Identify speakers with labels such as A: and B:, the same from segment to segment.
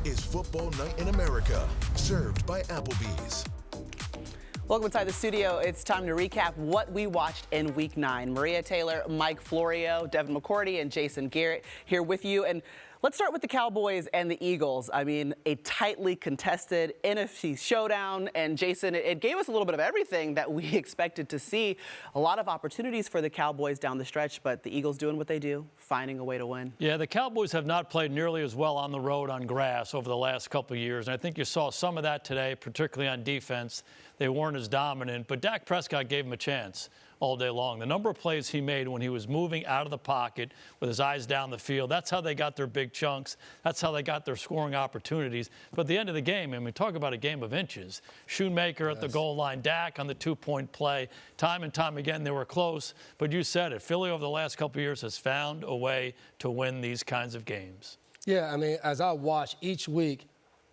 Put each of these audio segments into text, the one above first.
A: is Football Night in America, served by Applebee's.
B: Welcome inside the studio. It's time to recap what we watched in Week 9. Maria Taylor, Mike Florio, Devin McCourty, and Jason Garrett here with you. And let's start with the Cowboys and the Eagles. I mean, a tightly contested NFC showdown. And Jason, it gave us a little bit of everything that we expected to see. A lot of opportunities for the Cowboys down the stretch, but the Eagles doing what they do, finding a way to win.
C: Yeah, the Cowboys have not played nearly as well on the road on grass over the last couple of years. And I think you saw some of that today, particularly on defense. They weren't as dominant, but Dak Prescott gave him a chance all day long. The number of plays he made when he was moving out of the pocket with his eyes down the field, that's how they got their big chunks. That's how they got their scoring opportunities. But at the end of the game, I mean, talk about a game of inches. Shoemaker at the goal line, Dak on the two-point play. Time and time again, they were close. But you said it. Philly over the last couple of years has found a way to win these kinds of games.
D: Yeah, I mean, as I watch each week,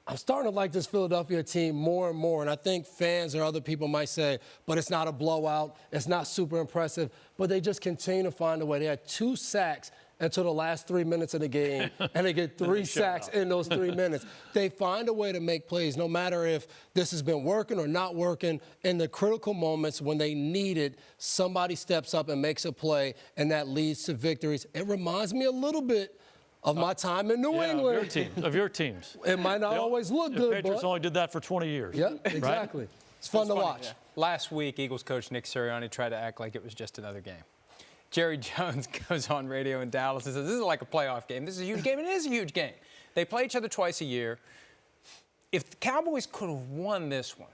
D: I'm starting to like this Philadelphia team more and more. And I think fans or other people might say, but it's not a blowout. It's not super impressive. But they just continue to find a way. They had 2 sacks until the last 3 minutes of the game, and they get 3 sacks in those 3 minutes. They find a way to make plays, no matter if this has been working or not working. In the critical moments when they need it, somebody steps up and makes a play, and that leads to victories. It reminds me a little bit of my time in New England.
C: Of your teams.
D: It might not always look good,
C: the Patriots only did that for 20 years.
D: Yeah, exactly. Right? It's fun to watch.
E: Yeah. Last week, Eagles coach Nick Sirianni tried to act like it was just another game. Jerry Jones goes on radio in Dallas and says, this is like a playoff game. This is a huge game. It is a huge game. They play each other twice a year. If the Cowboys could have won this one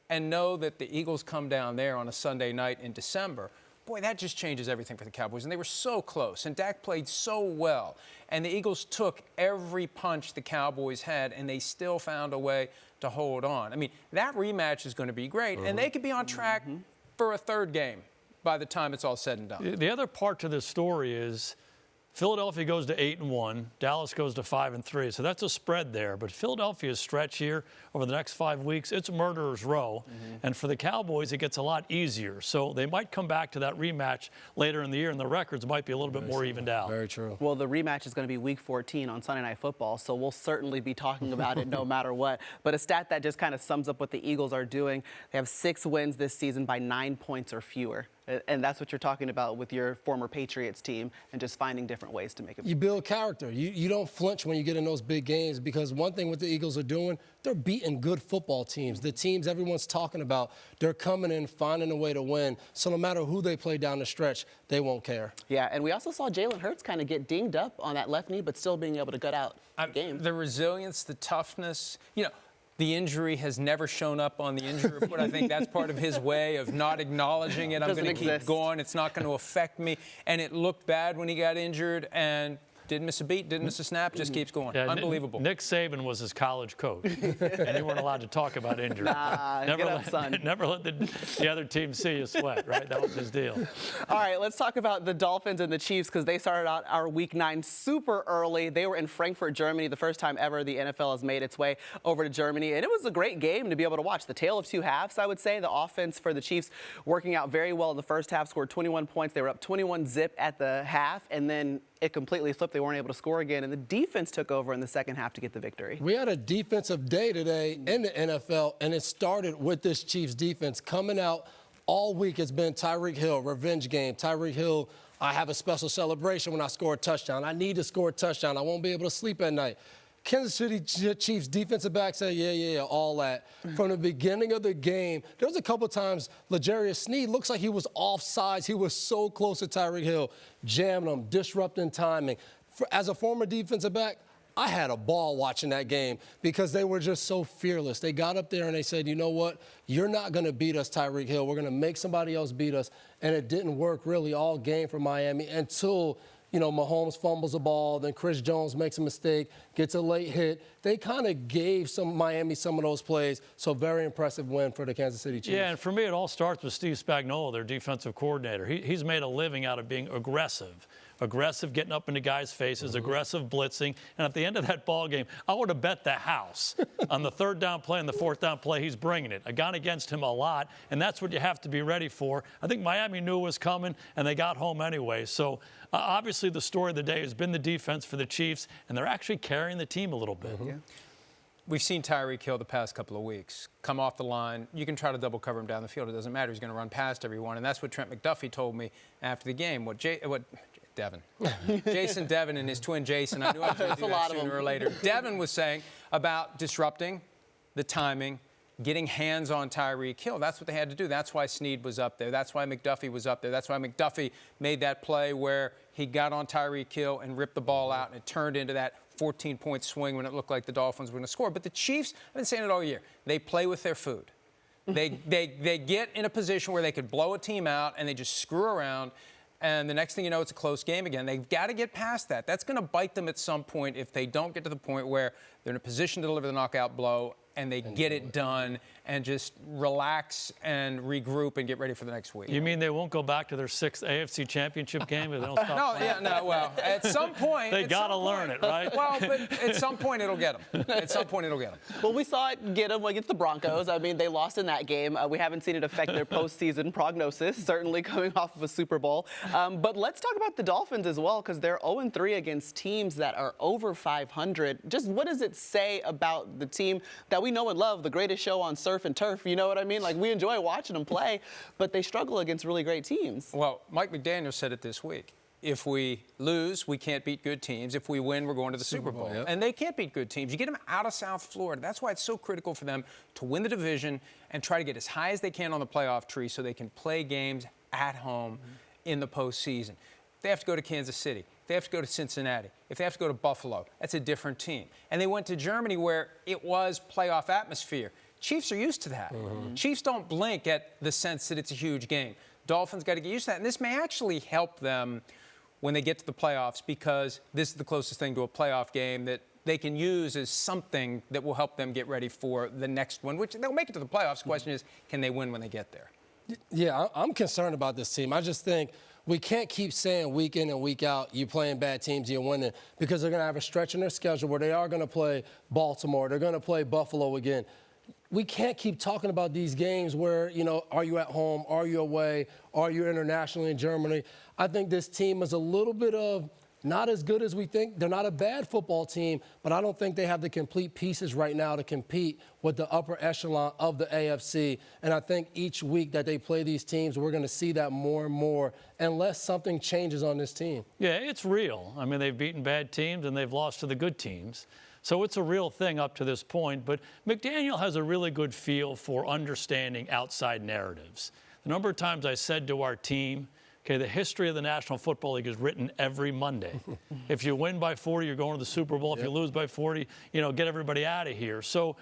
E: and know that the Eagles come down there on a Sunday night in December, boy, that just changes everything for the Cowboys. And they were so close, and Dak played so well. And the Eagles took every punch the Cowboys had, and they still found a way to hold on. I mean, that rematch is going to be great, and they could be on track for a third game by the time it's all said and done.
C: The other part to this story is Philadelphia goes to 8-1, Dallas goes to 5-3, so that's a spread there. But Philadelphia's stretch here over the next 5 weeks, it's a murderer's row. And for the Cowboys, it gets a lot easier. So they might come back to that rematch later in the year, and the records might be a little bit more evened out.
D: Very true.
B: Well, the rematch is going to be Week 14 on Sunday Night Football, so we'll certainly be talking about it no matter what. But a stat that just kind of sums up what the Eagles are doing, they have 6 wins this season by 9 points or fewer. And that's what you're talking about with your former Patriots team and just finding different ways to make it.
D: You build character. You don't flinch when you get in those big games, because one thing what the Eagles are doing, they're beating good football teams. The teams everyone's talking about, they're coming in, finding a way to win. So no matter who they play down the stretch, they won't care.
B: Yeah, and we also saw Jalen Hurts kind of get dinged up on that left knee, but still being able to gut out the game.
E: The resilience, the toughness, you know, the injury has never shown up on the injury report. I think that's part of his way of not acknowledging it. I'm going to keep going. It's not going to affect me. And it looked bad when he got injured and didn't miss a beat, didn't miss a snap, just keeps going. Yeah, Unbelievable.
C: Nick Saban was his college coach, and you weren't allowed to talk about injury. Never let the other team see you sweat, right? That was his deal.
B: All right, let's talk about the Dolphins and the Chiefs, because they started out our Week 9 super early. They were in Frankfurt, Germany, the first time ever the NFL has made its way over to Germany, and it was a great game to be able to watch. The tale of 2 halves, I would say. The offense for the Chiefs working out very well in the first half, scored 21 points. They were up 21-0 at the half, and then it completely flipped. They weren't able to score again, and the defense took over in the second half to get the victory.
D: We had a defensive day today in the NFL, and it started with this Chiefs defense coming out all week. It's been Tyreek Hill, revenge game. Tyreek Hill, I have a special celebration when I score a touchdown. I need to score a touchdown. I won't be able to sleep at night. Kansas City Chiefs defensive back said, yeah, all that. From the beginning of the game, there was a couple times L'Jarius Sneed looks like he was offsides. He was so close to Tyreek Hill, jamming him, disrupting timing. As a former defensive back, I had a ball watching that game because they were just so fearless. They got up there and they said, you know what? You're not going to beat us, Tyreek Hill. We're going to make somebody else beat us. And it didn't work really all game for Miami until – you know, Mahomes fumbles the ball, then Chris Jones makes a mistake, gets a late hit. They kind of gave Miami some of those plays, so very impressive win for the Kansas City Chiefs.
C: Yeah, and for me, it all starts with Steve Spagnuolo, their defensive coordinator. He's made a living out of being aggressive, getting up into guys' faces, aggressive blitzing. And at the end of that ball game, I would have bet the house on the 3rd down play and the 4th down play, he's bringing it. I gone against him a lot, and that's what you have to be ready for. I think Miami knew it was coming, and they got home anyway. So obviously the story of the day has been the defense for the Chiefs, and they're actually carrying the team a little bit.
E: Yeah. we've seen Tirico Hill the past couple of weeks come off the line. You can try to double cover him down the field. It doesn't matter. He's going to run past everyone. And that's what Trent McDuffie told me after the game. Jason Devin and his twin Jason. I knew I was going to do that sooner or later. Devin was saying about disrupting the timing, getting hands on Tirico Hill. That's what they had to do. That's why Snead was up there. That's why McDuffie was up there. That's why McDuffie made that play where he got on Tirico Hill and ripped the ball out, and it turned into that 14-point swing when it looked like the Dolphins were going to score. But the Chiefs, I've been saying it all year, they play with their food. They get in a position where they could blow a team out, and they just screw around. And the next thing you know, it's a close game again. They've got to get past that. That's going to bite them at some point if they don't get to the point where they're in a position to deliver the knockout blow and they get it done and just relax and regroup and get ready for the next week.
C: You mean they won't go back to their 6th AFC Championship game if they don't stop playing?
E: Well, at some point.
C: They got to learn it, right?
E: Well, but at some point it'll get them. At some point it'll get them.
B: Well, we saw it get them against the Broncos. I mean, they lost in that game. We haven't seen it affect their postseason prognosis, certainly coming off of a Super Bowl. But let's talk about the Dolphins as well, because they're 0-3 against teams that are over 500. Just what does it say about the team that we know and love, the greatest show on surf and turf? You know what I mean? Like, we enjoy watching them play, but they struggle against really great teams.
E: Well, Mike McDaniel said it this week. If we lose, we can't beat good teams. If we win, we're going to the Super Bowl. Yep. And they can't beat good teams. You get them out of South Florida. That's why it's so critical for them to win the division and try to get as high as they can on the playoff tree so they can play games at home in the postseason. They have to go to Kansas City. They have to go to Cincinnati. If they have to go to Buffalo, that's a different team. And they went to Germany where it was playoff atmosphere. Chiefs are used to that. Chiefs don't blink at the sense that it's a huge game. Dolphins got to get used to that. And this may actually help them when they get to the playoffs, because this is the closest thing to a playoff game that they can use as something that will help them get ready for the next one, which they'll make it to the playoffs. The question is, can they win when they get there?
D: Yeah, I'm concerned about this team. I just think we can't keep saying week in and week out, you're playing bad teams, you're winning, because they're going to have a stretch in their schedule where they are going to play Baltimore, they're going to play Buffalo again. We can't keep talking about these games where, you know, are you at home, are you away, are you internationally in Germany? I think this team is a little bit of not as good as we think. They're not a bad football team, but I don't think they have the complete pieces right now to compete with the upper echelon of the AFC. And I think each week that they play these teams, we're going to see that more and more unless something changes on this team.
C: Yeah, it's real. I mean, they've beaten bad teams and they've lost to the good teams. So it's a real thing up to this point. But McDaniel has a really good feel for understanding outside narratives. The number of times I said to our team, okay, the history of the National Football League is written every Monday. If you win by 40, you're going to the Super Bowl. If you lose by 40, you know, get everybody out of here. So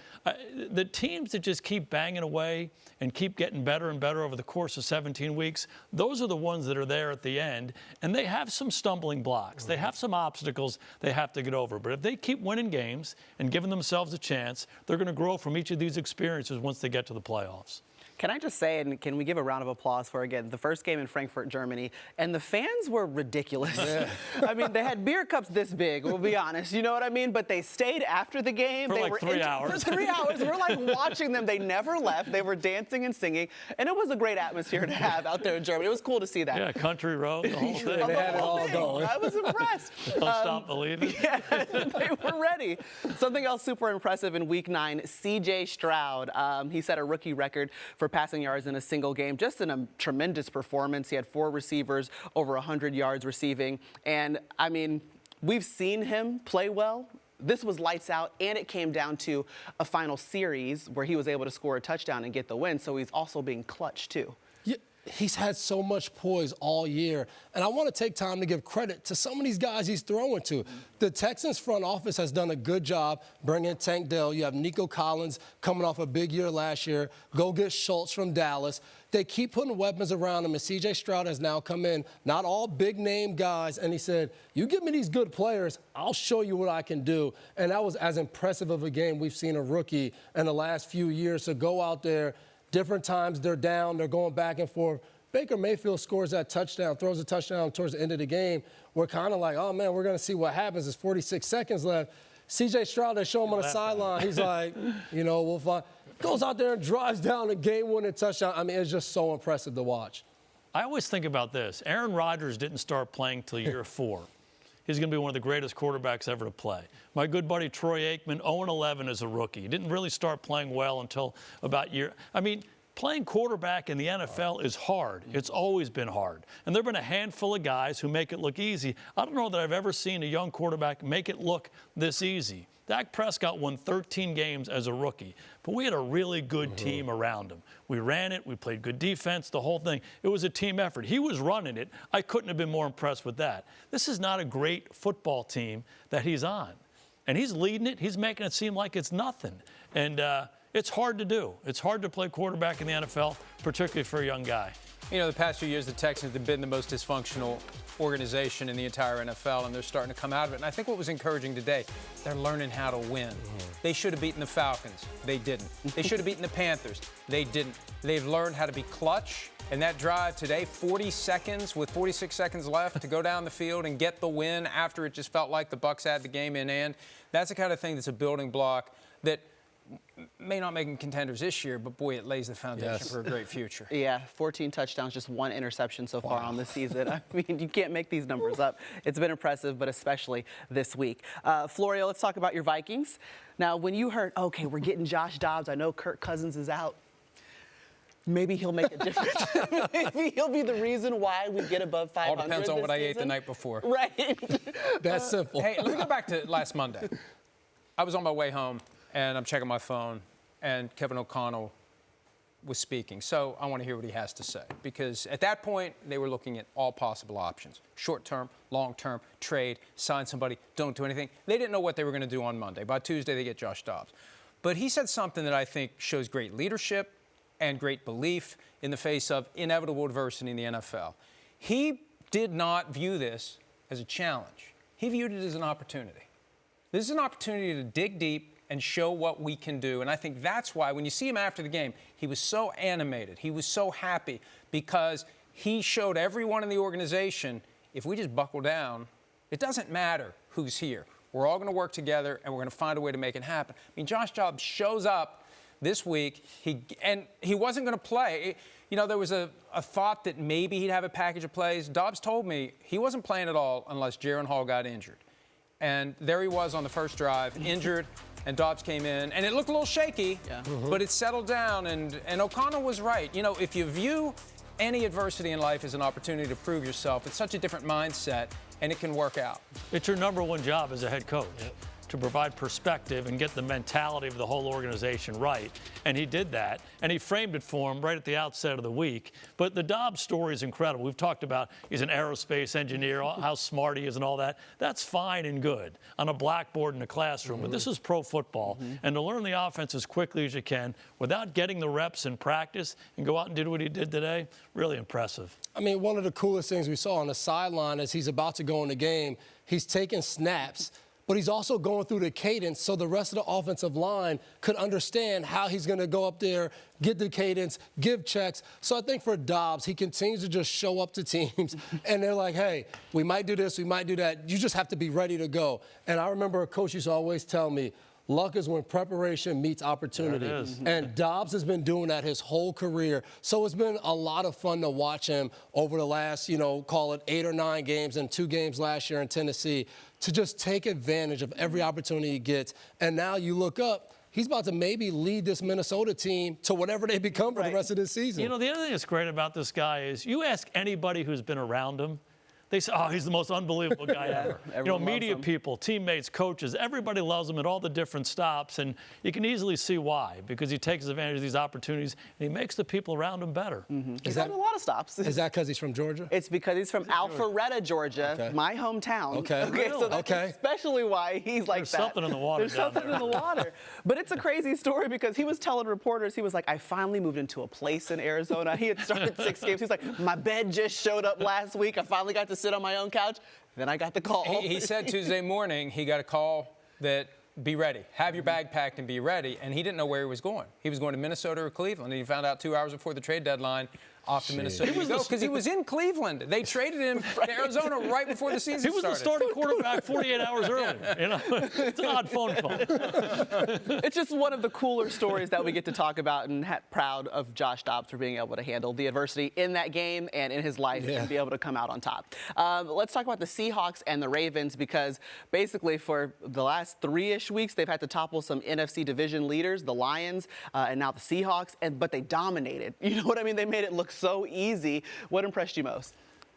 C: the teams that just keep banging away and keep getting better and better over the course of 17 weeks, those are the ones that are there at the end. And they have some stumbling blocks. They have some obstacles they have to get over. But if they keep winning games and giving themselves a chance, they're going to grow from each of these experiences once they get to the playoffs.
B: Can I just say, and can we give a round of applause for, again, the first game in Frankfurt, Germany, and the fans were ridiculous. Yeah. I mean, they had beer cups this big, we'll be honest, you know what I mean? But they stayed after the game.
C: For
B: they
C: like
B: were
C: 3 hours.
B: For 3 hours. We're like watching them. They never left. They were dancing and singing, and it was a great atmosphere to have out there in Germany. It was cool to see that.
C: Yeah, country road, the whole thing.
D: They had it all going.
B: I was impressed.
C: Don't stop believing.
B: Yeah, they were ready. Something else super impressive in Week 9, C.J. Stroud. He set a rookie record for passing yards in a single game, just in a tremendous performance. He had 4 receivers, over 100 yards receiving. And, I mean, we've seen him play well. This was lights out, and it came down to a final series where he was able to score a touchdown and get the win. So he's also being clutch, too.
D: Yeah, he's had so much poise all year. And I want to take time to give credit to some of these guys he's throwing to. The Texans front office has done a good job bringing Tank Dell. You have Nico Collins coming off a big year last year. Go get Schultz from Dallas. They keep putting weapons around him, and C.J. Stroud has now come in, not all big-name guys, and he said, you give me these good players, I'll show you what I can do. And that was as impressive of a game we've seen a rookie in the last few years to go out there. Different times they're down, they're going back and forth. Baker Mayfield scores that touchdown, throws a touchdown towards the end of the game. We're kind of like, oh, man, we're going to see what happens. There's 46 seconds left. C.J. Stroud, they show him on the sideline. He's like, you know, we'll find. Goes out there and drives down a game-winning touchdown. I mean, it's just so impressive to watch.
C: I always think about this. Aaron Rodgers didn't start playing till year 4. he's going to be one of the greatest quarterbacks ever to play. My good buddy Troy Aikman, 0-11 as a rookie. He didn't really start playing well until about playing quarterback in the NFL is hard. It's always been hard. And there have been a handful of guys who make it look easy. I don't know that I've ever seen a young quarterback make it look this easy. Dak Prescott won 13 games as a rookie, but we had a really good team around him. We ran it. We played good defense, the whole thing. It was a team effort. He was running it. I couldn't have been more impressed with that. This is not a great football team that he's on. And he's leading it. He's making it seem like it's nothing. And it's hard to do. It's hard to play quarterback in the NFL, particularly for a young guy.
E: You know, the past few years, the Texans have been the most dysfunctional organization in the entire NFL, and they're starting to come out of it. And I think what was encouraging today, they're learning how to win. They should have beaten the Falcons. They didn't. They should have beaten the Panthers. They didn't. They've learned how to be clutch. And that drive today, 40 seconds with 46 seconds left to go down the field and get the win after it just felt like the Bucs had the game in hand. That's the kind of thing that's a building block that may not make them contenders this year, but boy, it lays the foundation for a great future.
B: Yeah, 14 touchdowns, just 1 interception so far on the season. I mean, you can't make these numbers up. It's been impressive, but especially this week. Florio, let's talk about your Vikings. Now, when you heard, okay, we're getting Josh Dobbs, I know Kirk Cousins is out. Maybe he'll make a difference. Maybe he'll be the reason why we get above 500.
E: All depends on what I ate the night before.
B: Right.
D: That's simple.
E: Hey, let me go back to last Monday. I was on my way home, and I'm checking my phone, and Kevin O'Connell was speaking. So I want to hear what he has to say, because at that point, they were looking at all possible options. Short-term, long-term, trade, sign somebody, don't do anything. They didn't know what they were going to do on Monday. By Tuesday, they get Josh Dobbs. But he said something that I think shows great leadership and great belief in the face of inevitable adversity in the NFL. He did not view this as a challenge. He viewed it as an opportunity. This is an opportunity to dig deep and show what we can do. And I think that's why when you see him after the game, he was so animated. He was so happy because he showed everyone in the organization, if we just buckle down, it doesn't matter who's here. We're all going to work together, and we're going to find a way to make it happen. I mean, Josh Dobbs shows up this week, he wasn't going to play. You know, there was a thought that maybe he'd have a package of plays. Dobbs told me he wasn't playing at all unless Jaron Hall got injured. And there he was on the first drive, injured, and Dobbs came in. And it looked a little shaky, but it settled down. And O'Connell was right. You know, if you view any adversity in life as an opportunity to prove yourself, it's such a different mindset, and it can work out.
C: It's your number one job as a head coach. To provide perspective and get the mentality of the whole organization right. And he did that, and he framed it for him right at the outset of the week. But the Dobbs story is incredible. We've talked about he's an aerospace engineer, how smart he is and all that. That's fine and good on a blackboard in a classroom, but this is pro football. And to learn the offense as quickly as you can without getting the reps in practice and go out and do what he did today, really impressive.
D: I mean, one of the coolest things we saw on the sideline as he's about to go in the game, he's taking snaps, but he's also going through the cadence so the rest of the offensive line could understand how he's going to go up there, get the cadence, give checks. So I think for Dobbs, he continues to just show up to teams, and they're like, hey, we might do this, we might do that. You just have to be ready to go. And I remember a coach used to always tell me, luck is when preparation meets opportunity.
C: There it is.
D: And Dobbs has been doing that his whole career. So it's been a lot of fun to watch him over the last, call it 8 or 9 games and 2 games last year in Tennessee to just take advantage of every opportunity he gets. And now you look up, he's about to maybe lead this Minnesota team to whatever they become for the rest of this season.
C: You know, the other thing that's great about this guy is you ask anybody who's been around him, they say, oh, he's the most unbelievable guy ever. Media people, teammates, coaches, everybody loves him at all the different stops, and you can easily see why, because he takes advantage of these opportunities, and he makes the people around him better.
B: He's had a lot of stops.
D: Is that because he's from Georgia?
B: It's because he's from Alpharetta, Georgia, my hometown.
D: Okay.
B: So that's especially why he's like
C: There's
B: that.
C: something in the water
B: There's something in the water. But it's a crazy story because he was telling reporters, he was like, I finally moved into a place in Arizona. He had started 6 games. He's like, my bed just showed up last week. I finally got to sit on my own couch. Then I got the call.
E: He said Tuesday morning he got a call that be ready. Have your bag packed and be ready. And he didn't know where he was going. He was going to Minnesota or Cleveland. And he found out 2 hours before the trade deadline, off to Minnesota because he was in Cleveland. They traded him to Arizona right before the season started.
C: He was the starting quarterback 48 hours earlier. It's an odd phone call.
B: It's just one of the cooler stories that we get to talk about, and proud of Josh Dobbs for being able to handle the adversity in that game and in his life and be able to come out on top. Let's talk about the Seahawks and the Ravens, because basically for the last 3-ish weeks, they've had to topple some NFC division leaders, the Lions, and now the Seahawks, but they dominated. You know what I mean? They made it look so easy. What impressed you most?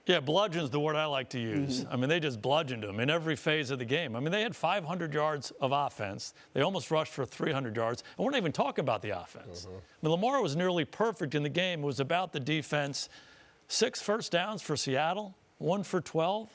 C: Yeah, bludgeon's the word I like to use. I mean, they just bludgeoned them in every phase of the game. I mean, they had 500 yards of offense. They almost rushed for 300 yards. And we're not even talking about the offense. I mean, Lamar was nearly perfect in the game. It was about the defense. 6 first downs for Seattle, 1 for 12.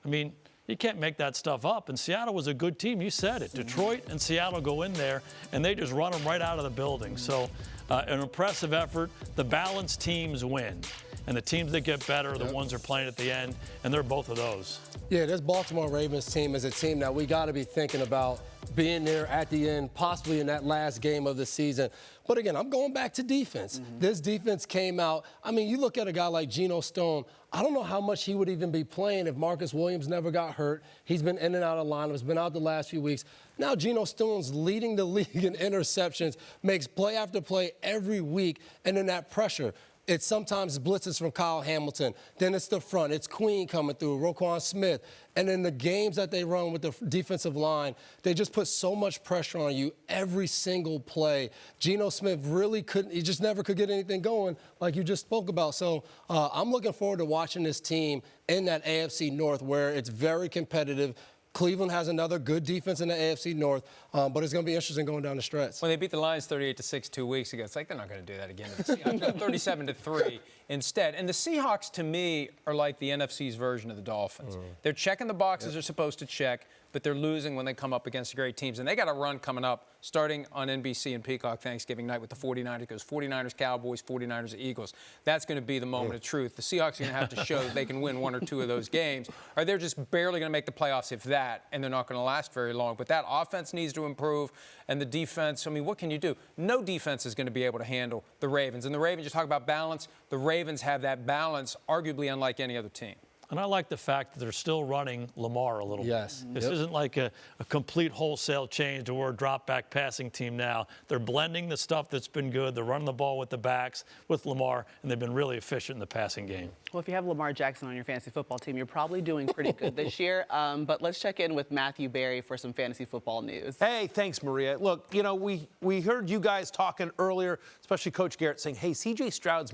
C: I mean, you can't make that stuff up. And Seattle was a good team. You said it. Detroit and Seattle go in there, and they just run them right out of the building. So an impressive effort. The balanced teams win. And the teams that get better are the ones that are playing at the end, and they're both of those.
D: Yeah, this Baltimore Ravens team is a team that we got to be thinking about being there at the end, possibly in that last game of the season. But again, I'm going back to defense. This defense came out. I mean, you look at a guy like Geno Stone. I don't know how much he would even be playing if Marcus Williams never got hurt. He's been in and out of lineups, been out the last few weeks. Now Geno Stone's leading the league in interceptions, makes play after play every week, and then that pressure. It's sometimes blitzes from Kyle Hamilton. Then it's the front. It's Queen coming through, Roquan Smith. And then the games that they run with the defensive line, they just put so much pressure on you every single play. Geno Smith really couldn't – he just never could get anything going like you just spoke about. So I'm looking forward to watching this team in that AFC North where it's very competitive. Cleveland has another good defense in the AFC North, but it's going to be interesting going down the stretch.
E: When they beat the Lions 38-6 2 weeks ago, it's like they're not going to do that again. 37-3 instead. And the Seahawks, to me, are like the NFC's version of the Dolphins. They're checking the boxes they're supposed to check, but they're losing when they come up against great teams. And they got a run coming up starting on NBC and Peacock Thanksgiving night with the 49ers. It goes 49ers, Cowboys, 49ers, Eagles. That's going to be the moment of truth. The Seahawks are going to have to show that they can win 1 or 2 of those games, or they're just barely going to make the playoffs, if that, and they're not going to last very long. But that offense needs to improve, and the defense, I mean, what can you do? No defense is going to be able to handle the Ravens. And the Ravens, you talk about balance, the Ravens have that balance, arguably unlike any other team.
C: And I like the fact that they're still running Lamar a little bit.
D: Yes.
C: This isn't like a complete wholesale change to we're a drop-back passing team now. They're blending the stuff that's been good. They're running the ball with the backs, with Lamar, and they've been really efficient in the passing game.
B: Well, if you have Lamar Jackson on your fantasy football team, you're probably doing pretty good this year. But let's check in with Matthew Berry for some fantasy football news.
F: Hey, thanks, Maria. Look, you know, we heard you guys talking earlier, especially Coach Garrett, saying, hey, C.J. Stroud's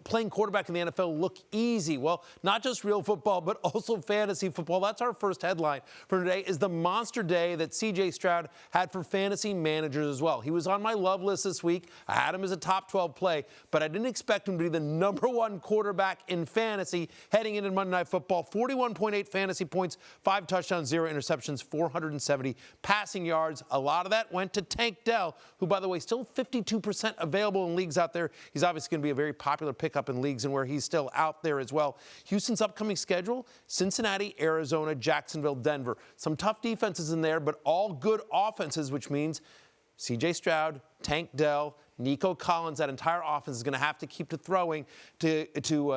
F: playing quarterback in the NFL look easy. Well, not just real football, but also fantasy football. That's our first headline for today, is the monster day that C.J. Stroud had for fantasy managers as well. He was on my love list this week. I had him as a top 12 play, but I didn't expect him to be the #1 quarterback in fantasy heading into Monday Night Football. 41.8 fantasy points, 5 touchdowns, 0 interceptions, 470 passing yards. A lot of that went to Tank Dell, who, by the way, still 52% available in leagues out there. He's obviously going to be a very popular pickup in leagues and where he's still out there as well. Houston's upcoming schedule: Cincinnati, Arizona, Jacksonville, Denver. Some tough defenses in there, but all good offenses, which means C.J. Stroud, Tank Dell, Nico Collins, that entire offense is going to have to keep throwing to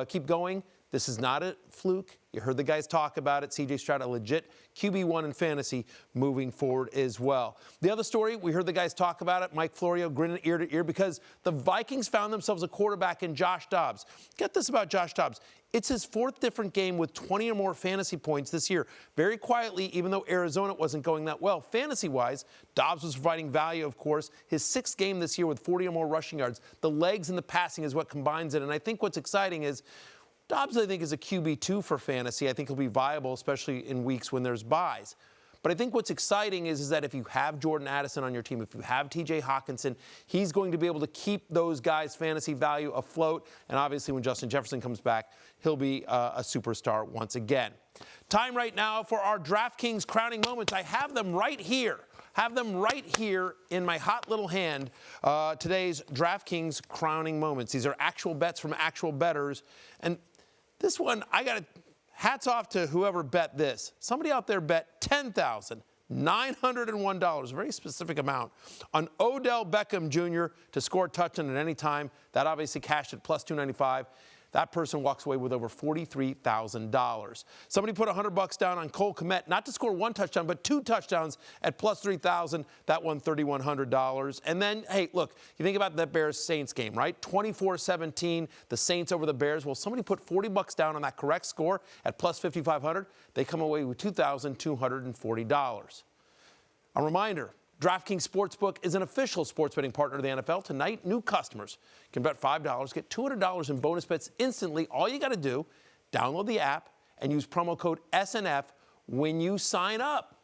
F: keep going. This is not a fluke. You heard the guys talk about it. C.J. Stroud, a legit QB1 in fantasy moving forward as well. The other story, we heard the guys talk about it. Mike Florio grinning ear to ear because the Vikings found themselves a quarterback in Josh Dobbs. Get this about Josh Dobbs. It's his 4th different game with 20 or more fantasy points this year. Very quietly, even though Arizona wasn't going that well. Fantasy-wise, Dobbs was providing value, of course. His 6th game this year with 40 or more rushing yards. The legs and the passing is what combines it. And I think what's exciting is Dobbs, I think, is a QB2 for fantasy. I think he'll be viable, especially in weeks when there's buys. But I think what's exciting is that if you have Jordan Addison on your team, if you have T.J. Hawkinson, he's going to be able to keep those guys' fantasy value afloat. And obviously, when Justin Jefferson comes back, he'll be a superstar once again. Time right now for our DraftKings crowning moments. I have them right here. In my hot little hand, today's DraftKings crowning moments. These are actual bets from actual bettors. And this one, hats off to whoever bet this. Somebody out there bet $10,000. $901, a very specific amount, on Odell Beckham Jr. to score a touchdown at any time. That obviously cashed at plus 295. That person walks away with over $43,000. Somebody put $100 down on Cole Kmet, not to score one touchdown, but 2 touchdowns at plus 3,000. That won $3,100. And then, hey, look, you think about that Bears-Saints game, right? 24-17, the Saints over the Bears. Well, somebody put $40 down on that correct score at plus 5,500. They come away with $2,240. A reminder, DraftKings Sportsbook is an official sports betting partner of the NFL. Tonight, new customers can bet $5, get $200 in bonus bets instantly. All you got to do, download the app and use promo code SNF when you sign up.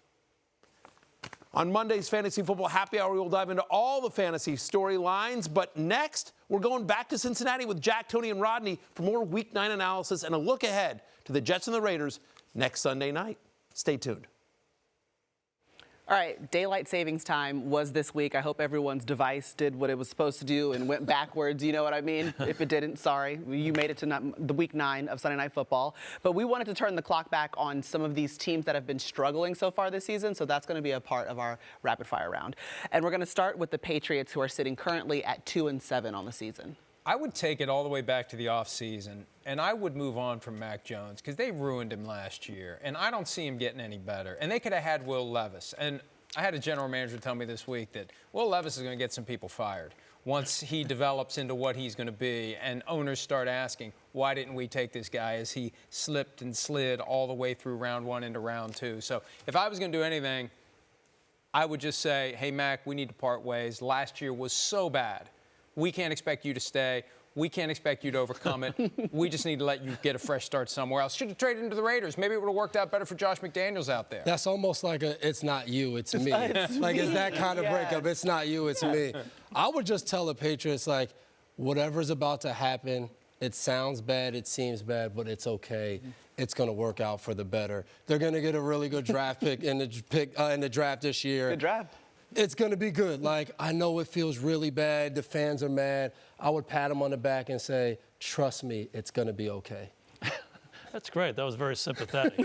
F: On Monday's Fantasy Football Happy Hour, we will dive into all the fantasy storylines. But next, we're going back to Cincinnati with Jack, Tony, and Rodney for more Week 9 analysis and a look ahead to the Jets and the Raiders next Sunday night. Stay tuned.
B: All right, daylight savings time was this week. I hope everyone's device did what it was supposed to do and went backwards. You know what I mean? If it didn't, sorry. You made it to the Week 9 of Sunday Night Football. But we wanted to turn the clock back on some of these teams that have been struggling so far this season, so that's going to be a part of our rapid-fire round. And we're going to start with the Patriots, who are sitting currently at 2-7 on the season.
E: I would take it all the way back to the offseason, and I would move on from Mac Jones because they ruined him last year, and I don't see him getting any better. And they could have had Will Levis. And I had a general manager tell me this week that Will Levis is going to get some people fired once he develops into what he's going to be, and owners start asking, why didn't we take this guy as he slipped and slid all the way through round 1 into round 2. So if I was going to do anything, I would just say, hey, Mac, we need to part ways. Last year was so bad. We can't expect you to stay. We can't expect you to overcome it. We just need to let you get a fresh start somewhere else. Should have traded into the Raiders. Maybe it would have worked out better for Josh McDaniels out there.
D: That's almost like it's not you, it's me. Like, it's that kind of breakup. It's not you, it's me. I would just tell the Patriots, like, whatever's about to happen, it sounds bad, it seems bad, but it's okay. It's going to work out for the better. They're going to get a really good draft pick in the draft this year.
B: Good draft.
D: It's going to be good. Like, I know it feels really bad. The fans are mad. I would pat them on the back and say, trust me, it's going to be okay.
C: That's great. That was very sympathetic.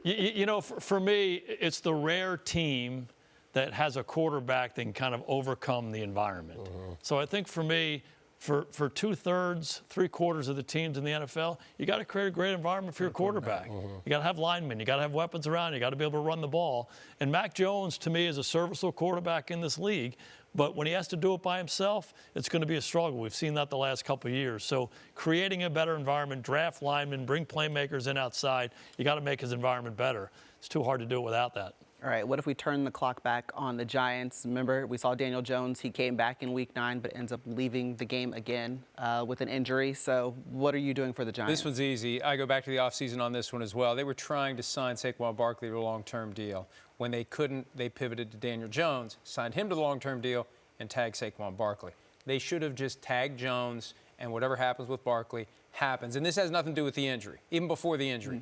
C: You know, for me, it's the rare team that has a quarterback that can kind of overcome the environment. So I think for me, for 2/3, 3/4 of the teams in the NFL, you got to create a great environment for your quarterback. You got to have linemen. You got to have weapons around. You got to be able to run the ball. And Mac Jones, to me, is a serviceable quarterback in this league. But when he has to do it by himself, it's going to be a struggle. We've seen that the last couple of years. So creating a better environment, draft linemen, bring playmakers in outside, you got to make his environment better. It's too hard to do it without that.
B: All right, what if we turn the clock back on the Giants? Remember, we saw Daniel Jones. He came back in Week 9, but ends up leaving the game again with an injury. So what are you doing for the Giants?
E: This one's easy. I go back to the offseason on this one as well. They were trying to sign Saquon Barkley to a long-term deal. When they couldn't, they pivoted to Daniel Jones, signed him to the long-term deal, and tagged Saquon Barkley. They should have just tagged Jones, and whatever happens with Barkley happens. And this has nothing to do with the injury. Even before the injury,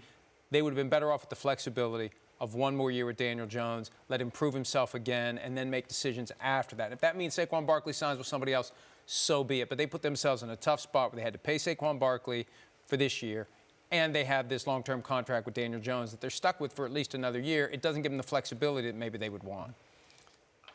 E: they would have been better off with the flexibility of one more year with Daniel Jones, let him prove himself again, and then make decisions after that. If that means Saquon Barkley signs with somebody else, so be it. But they put themselves in a tough spot where they had to pay Saquon Barkley for this year, and they have this long-term contract with Daniel Jones that they're stuck with for at least another year. It doesn't give them the flexibility that maybe they would want.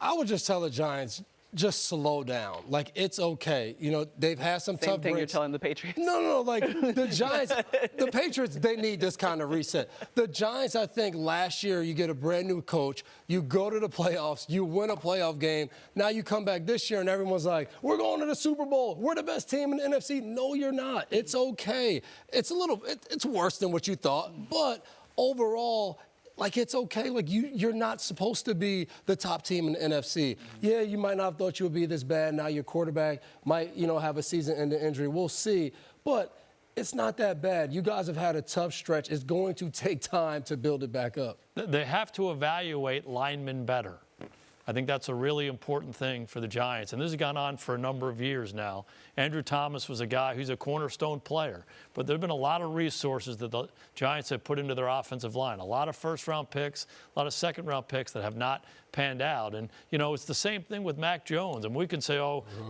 D: I would just tell the Giants, just slow down. Like, it's okay. You know, they've had some tough breaks.
B: Same thing you're telling the Patriots?
D: No, like, the Giants, the Patriots, they need this kind of reset. The Giants, I think, last year, you get a brand-new coach, you go to the playoffs, you win a playoff game. Now you come back this year, and everyone's like, we're going to the Super Bowl. We're the best team in the NFC. No, you're not. It's okay. It's it's worse than what you thought, but overall, like, it's okay. Like, you're not supposed to be the top team in the NFC. Yeah, you might not have thought you would be this bad. Now your quarterback might, have a season-ending injury. We'll see. But it's not that bad. You guys have had a tough stretch. It's going to take time to build it back up.
C: They have to evaluate linemen better. I think that's a really important thing for the Giants. And this has gone on for a number of years now. Andrew Thomas was a guy who's a cornerstone player. But there have been a lot of resources that the Giants have put into their offensive line. A lot of first-round picks, a lot of second-round picks that have not panned out. And, it's the same thing with Mac Jones. And we can say,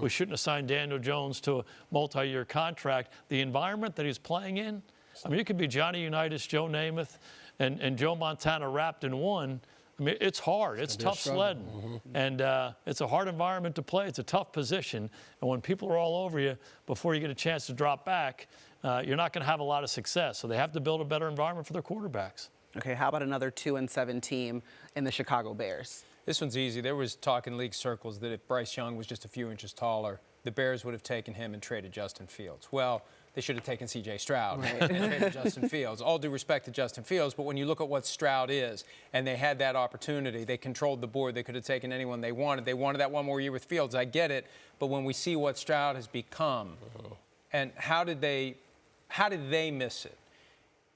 C: we shouldn't have signed Daniel Jones to a multi-year contract. The environment that he's playing in, I mean, you could be Johnny Unitas, Joe Namath, and Joe Montana wrapped in one. I mean, it's hard. It's tough sledding. And it's a hard environment to play. It's a tough position. And when people are all over you before you get a chance to drop back, you're not going to have a lot of success. So they have to build a better environment for their quarterbacks.
B: Okay, how about another 2-7 team in the Chicago Bears?
E: This one's easy. There was talk in league circles that if Bryce Young was just a few inches taller, the Bears would have taken him and traded Justin Fields. Well, they should have taken C.J. Stroud and traded Justin Fields. All due respect to Justin Fields, but when you look at what Stroud is, and they had that opportunity, they controlled the board, they could have taken anyone they wanted. They wanted that one more year with Fields. I get it, but when we see what Stroud has become, and how did they miss it?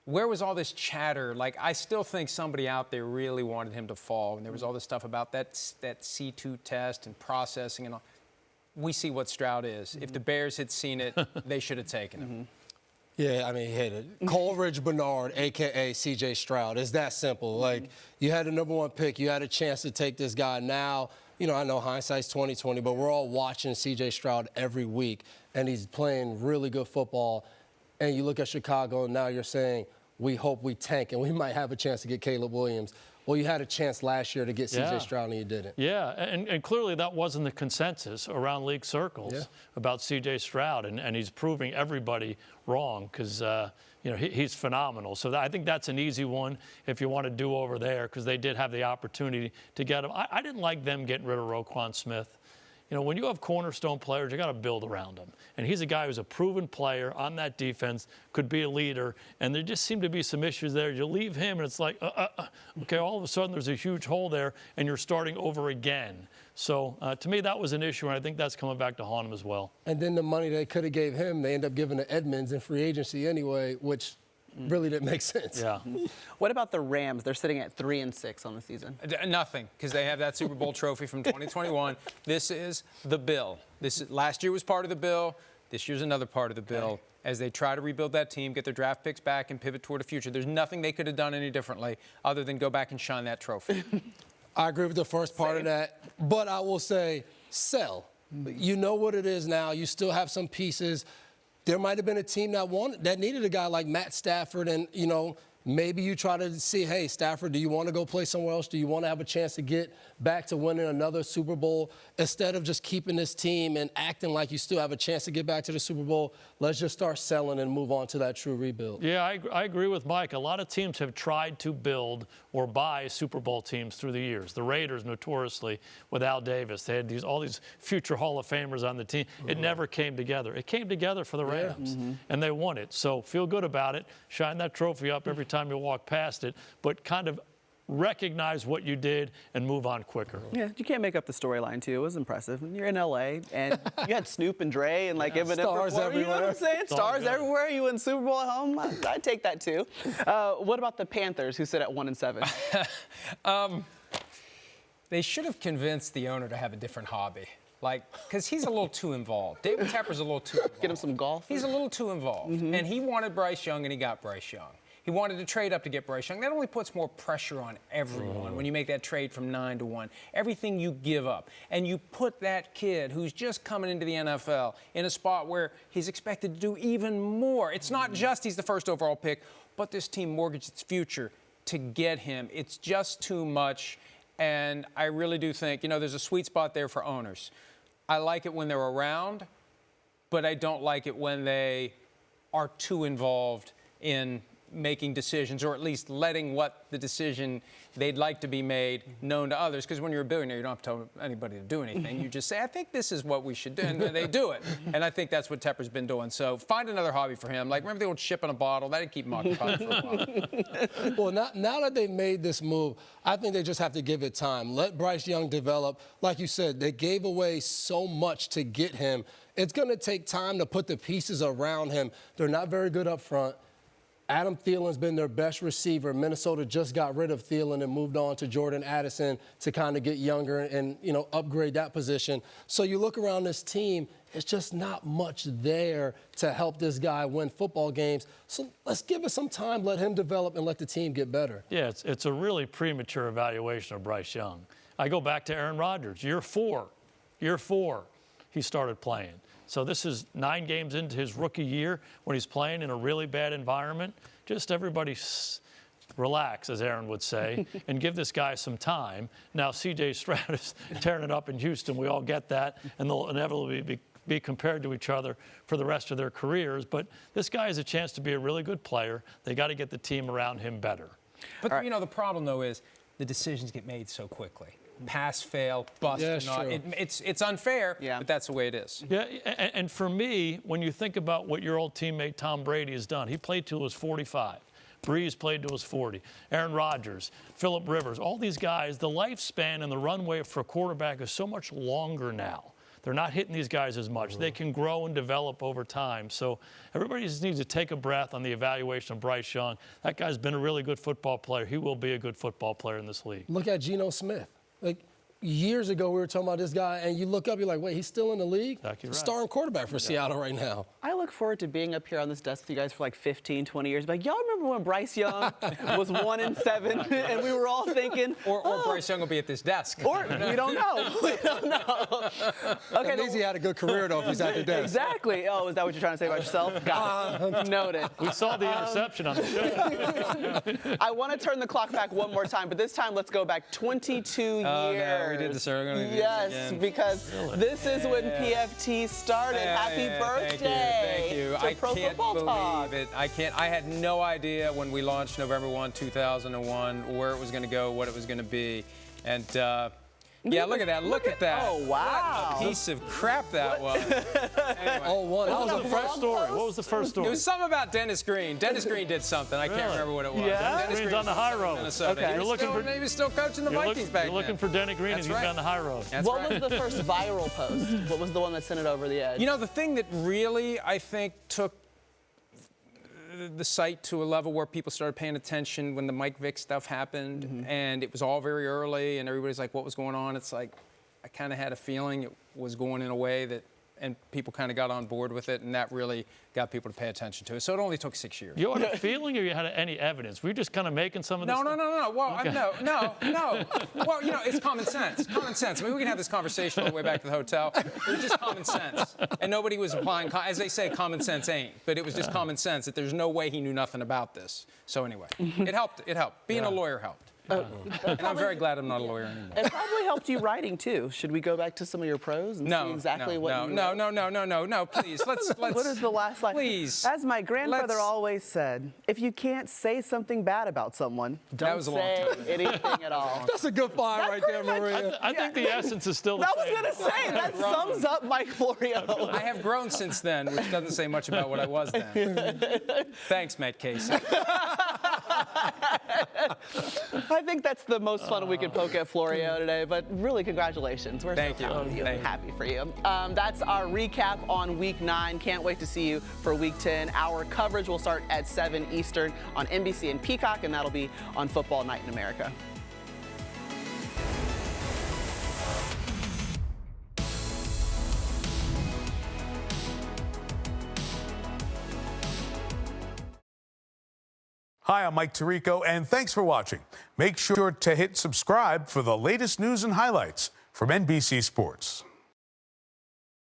E: Where was all this chatter? Like, I still think somebody out there really wanted him to fall, and there was all this stuff about that C2 test and processing and all. We see what Stroud is. If the Bears had seen it, they should have taken him.
D: Yeah, I mean, he hit it. Coleridge Bernard, a.k.a. C.J. Stroud. It's that simple. Like, you had the #1 pick. You had a chance to take this guy. Now, you know, I know hindsight's 20/20, but we're all watching C.J. Stroud every week, and he's playing really good football. And you look at Chicago, and now you're saying, we hope we tank, and we might have a chance to get Caleb Williams. Well, you had a chance last year to get C.J. Stroud, and you didn't.
C: Yeah, and clearly that wasn't the consensus around league circles about C.J. Stroud, and he's proving everybody wrong because, you know, he's phenomenal. So I think that's an easy one if you want to do over there because they did have the opportunity to get him. I didn't like them getting rid of Roquan Smith. You know, when you have cornerstone players, you got to build around them. And he's a guy who's a proven player on that defense, could be a leader. And there just seem to be some issues there. You leave him, and it's like, okay, all of a sudden there's a huge hole there, and you're starting over again. So to me, that was an issue, and I think that's coming back to haunt him as well. And
D: then the money they could have gave him, they end up giving to Edmonds in free agency anyway, which really didn't make sense.
C: Yeah.
B: What about the Rams? They're sitting at 3-6 on the season.
E: Nothing, because they have that Super Bowl trophy from 2021. This is the bill. Last year was part of the bill. This year's another part of the bill. As they try to rebuild that team, get their draft picks back, and pivot toward the future. There's nothing they could have done any differently other than go back and shine that trophy.
D: I agree with the first part of that, but I will say sell. You know what it is now. You still have some pieces. There might have been a team that needed a guy like Matt Stafford, and, you know, maybe you try to see, hey, Stafford, do you want to go play somewhere else? Do you want to have a chance to get back to winning another Super Bowl? Instead of just keeping this team and acting like you still have a chance to get back to the Super Bowl, let's just start selling and move on to that true rebuild.
C: Yeah, I agree with Mike. A lot of teams have tried to build or buy Super Bowl teams through the years. The Raiders, notoriously, with Al Davis. They had all these future Hall of Famers on the team. It never came together. It came together for the Rams, and they won it. So feel good about it. Shine that trophy up every time you walk past it, but kind of recognize what you did and move on quicker.
B: Yeah, you can't make up the storyline, too. It was impressive. You're in L.A., and you had Snoop and Dre and, like, Eminem.
D: Stars everywhere.
B: You know what I'm saying? Stars everywhere. You win Super Bowl at home. I'd take that, too. What about the Panthers, who sit at 1-7?
E: They should have convinced the owner to have a different hobby. Like, because he's a little too involved. David Tepper's a little too involved.
B: Get him some golf.
E: He's a little too involved. And he wanted Bryce Young, and he got Bryce Young. He wanted to trade up to get Bryce Young. That only puts more pressure on everyone when you make that trade from 9-1. Everything you give up. And you put that kid who's just coming into the NFL in a spot where he's expected to do even more. It's not just he's the first overall pick, but this team mortgaged its future to get him. It's just too much. And I really do think, you know, there's a sweet spot there for owners. I like it when they're around, but I don't like it when they are too involved in making decisions, or at least letting what the decision they'd like to be made known to others. Because when you're a billionaire, you don't have to tell anybody to do anything. You just say, I think this is what we should do, and they do it. And I think that's what Tepper's been doing. So find another hobby for him. Like, remember the old ship in a bottle? That'd keep him occupied for a while.
D: Well, now that they made this move, I think they just have to give it time. Let Bryce Young develop. Like you said, they gave away so much to get him. It's going to take time to put the pieces around him. They're not very good up front. Adam Thielen's been their best receiver. Minnesota just got rid of Thielen and moved on to Jordan Addison to kind of get younger and, you know, upgrade that position. So you look around this team, it's just not much there to help this guy win football games. So let's give it some time, let him develop, and let the team get better.
C: Yeah, it's a really premature evaluation of Bryce Young. I go back to Aaron Rodgers. Year four, he started playing. So this is 9 games into his rookie year when he's playing in a really bad environment. Just everybody relax, as Aaron would say, and give this guy some time. Now, C.J. Stroud is tearing it up in Houston. We all get that, and they'll inevitably be compared to each other for the rest of their careers. But this guy has a chance to be a really good player. They got to get the team around him better.
E: But, you know, the problem, though, is the decisions get made so quickly. Pass, fail, bust, not. It's unfair, but that's the way it is.
C: Yeah, and for me, when you think about what your old teammate Tom Brady has done, he played till he was 45. Breeze played to his 40. Aaron Rodgers, Phillip Rivers, all these guys, the lifespan and the runway for a quarterback is so much longer now. They're not hitting these guys as much. They can grow and develop over time. So everybody just needs to take a breath on the evaluation of Bryce Young. That guy's been a really good football player. He will be a good football player in this league.
D: Look at Geno Smith. Like, years ago, we were talking about this guy, and you look up, you're like, wait, he's still in the league?
C: Exactly right.
D: Starting quarterback for Seattle right now.
B: I look forward to being up here on this desk with you guys for like 15, 20 years. Like, y'all remember when Bryce Young was 1-7, and we were all thinking,
E: or Bryce Young will be at this desk.
B: Or we don't know. We don't know. Okay,
D: At least he had a good career, though, if he's at the desk.
B: Exactly. Oh, is that what you're trying to say about yourself? Got it. Noted.
C: We saw the interception on the show.
B: I want to turn the clock back one more time, but this time let's go back 22 years.
E: No, we did this earlier.
B: Yes, because this is when PFT started. Happy birthday!
E: Thank you.
B: To Pro Football Talk.
E: Believe it. I had no idea when we launched November 1, 2001, where it was going to go, what it was going to be, and. Yeah, look at that. Look at that.
B: Oh, wow.
E: What a piece of crap that was. Anyway.
D: Oh, what?
C: What was the first story? What was the first story?
E: It was something about Dennis Green. Dennis Green did something. I can't remember what it was.
C: Yeah?
E: Dennis
C: Green's on the high road.
E: Okay.
C: You're looking for,
E: maybe still coaching the Vikings back then.
C: You're looking for Denny Green,
E: That's
C: and he's
E: right.
C: on the high road.
B: What was the first viral post? What was the one that sent it over the edge?
E: You know, the thing that really, I think, took the site to a level where people started paying attention when the Mike Vick stuff happened, and it was all very early, and everybody's like, what was going on? It's like, I kind of had a feeling it was going in a way that, and people kind of got on board with it, and that really got people to pay attention to it. So it only took 6 years.
C: You had a feeling, or you had any evidence? Were you just kind of making some of this?
E: No. Well,
C: Okay.
E: no. Well, you know, it's common sense. Common sense. I mean, we can have this conversation all the way back to the hotel. It was just common sense. And nobody was applying, as they say, common sense ain't. But it was just common sense that there's no way he knew nothing about this. So anyway, it helped. It helped. Being a lawyer helped. And I'm very glad I'm not a lawyer anymore.
B: It probably helped you writing, too. Should we go back to some of your pros and see exactly what you wrote?
E: No, please. Let's
B: What is the last line?
E: Please.
B: As my grandfather always said, if you can't say something bad about someone, don't say anything at all.
D: That's a good find right there, Maria.
C: I think the essence is still the
B: I was
C: same.
B: going to say, that sums up Mike Florio.
E: I have grown since then, which doesn't say much about what I was then. Thanks, Matt Casey.
B: I think that's the most fun we could poke at Florio today, but really congratulations. We're
E: Thank
B: so
E: you.
B: proud of you.
E: Thank you.
B: Happy for you. That's our recap on Week 9. Can't wait to see you for Week 10. Our coverage will start at 7 Eastern on NBC and Peacock, and that'll be on Football Night in America.
G: Hi, I'm Mike Tirico, and thanks for watching. Make sure to hit subscribe for the latest news and highlights from NBC Sports.